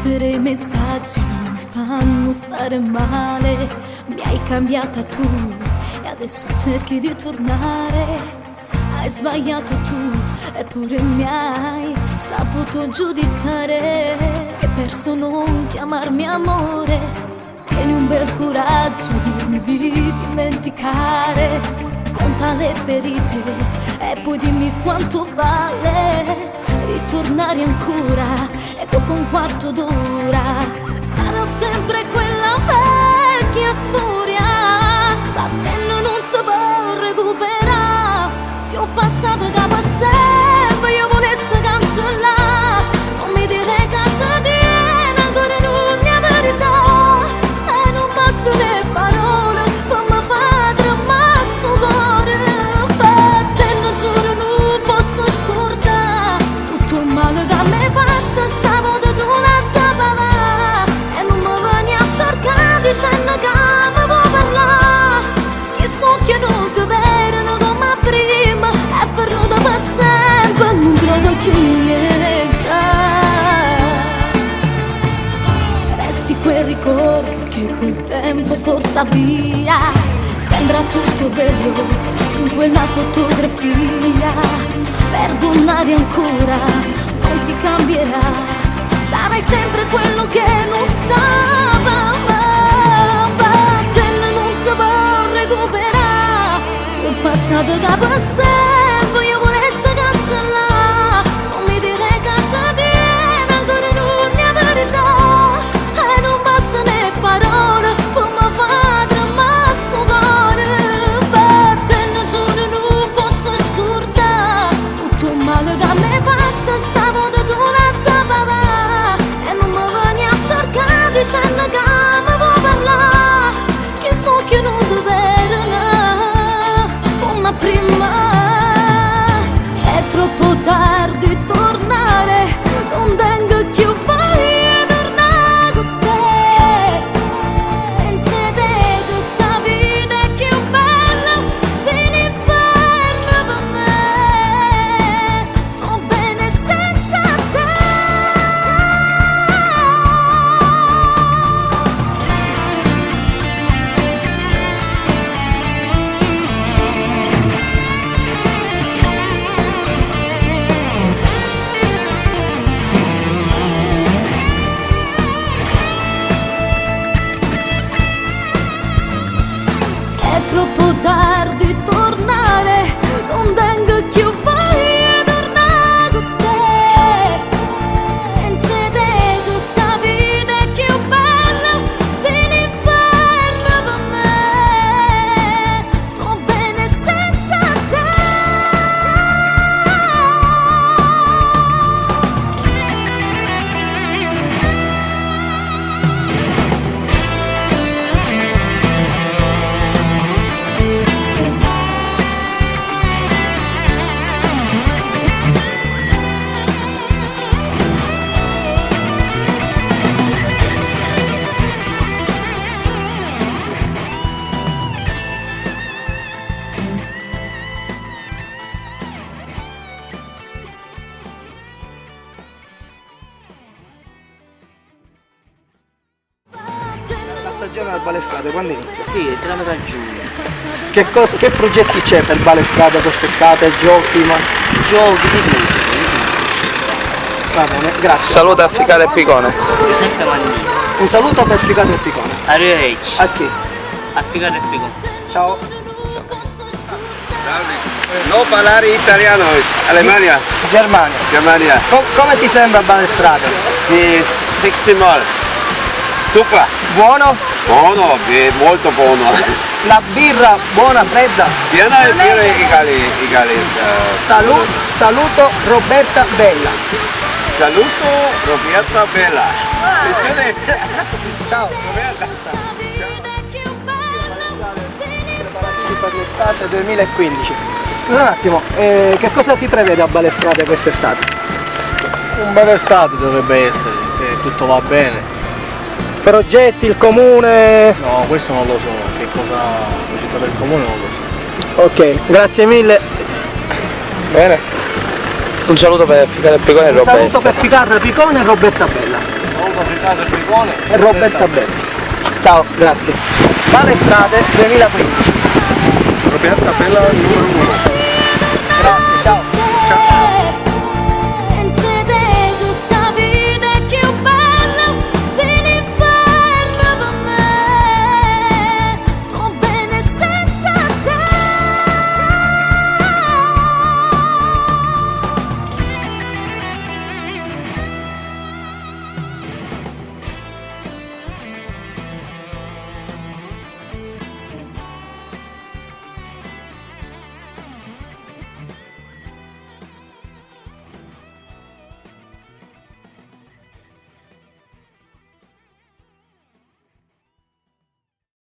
leggere i messaggi mi fanno stare male. Mi hai cambiata tu e adesso cerchi di tornare. Hai sbagliato tu eppure mi hai saputo giudicare. Hai perso non chiamarmi amore. Tieni un bel coraggio a dirmi di dimenticare. Conta le ferite e poi dimmi quanto vale ritornare ancora. E dopo un quarto d'ora sarà sempre quella vecchia storia. Battendo non si può recuperare. Se ho passato da sempre io volessi cancellare. Non mi dire che ci tiene ancora l'unica verità. E non bastano le parole per mi far tremare sto cuore. Battendo giuro non posso scordare tutto il male che mi hai fatto. Stavo da tu un'altra papà e non mi veni a cercare dicendo che mi vuoi parlare. Che sto chiedendo verano come prima e farlo da per sempre. Non credo più niente. Resti quel ricordo che poi il tempo porta via. Sembra tutto bello in quella fotografia. Perdonare ancora non ti cambierà. Sarai sempre quello che non sa. Battendo non si può recuperare. Se ho passato da per sempre io volessi cancellare. Non mi dire che ci tiene ancora l'unica verità. E non bastano le parole per mi far tremare sto cuore. Battendo giuro non posso scordare tutto il male che mi hai fatto. Stavo da tu un'altra papà e non mi veni a cercare dicendo che mi vuoi parlare. Che sto chiedendo veramente come prima. È troppo tardi tornare. Non tengo più voglia di tornare con te. Senza te questa vita è più bella. Sei l'inferno per me. Sto bene senza te. È troppo tardi tornare. Non tengo più voglia di tornare con te. Senza te questa vita è più bella. Sei l'inferno per me. Sto bene senza te. La stagione del Balestrade quando inizia? Sì, te la metà a giugno. Che progetti c'è per Balestrade quest'estate? Giochi? Giochi di tutto. Va bene, grazie. Saluta a Ficare e Picone. Giuseppe Mannini. Un saluto per Ficare e Picone. Arrivederci. A chi? A Ficare e Picone. Ciao. No parlare italiano, Alemania, Germania. Germania. Come ti sembra Balestrade? Di 60 mal. Super. Buono? Buono, molto buono. La birra buona, fredda? Piena e piena i Saluto Roberta Bella. Saluto Roberta Bella. Ciao. Roberta. Preparativi per l'estate 2015. Scusa un attimo, che cosa si prevede a Balestrade quest'estate? Un bel estate dovrebbe essere, se tutto va bene. Progetti, il comune? No, questo non lo so, che cosa progetto del comune non lo so. Ok, grazie mille. Bene. Un saluto per Ficare e Picone e Un Roberta. saluto per Ficare, Picone e Roberta Bella. Saluto sui caso Fricone e Roberta Belli. Ciao, grazie. Balestrate 2015. Roberta Bella numero 1.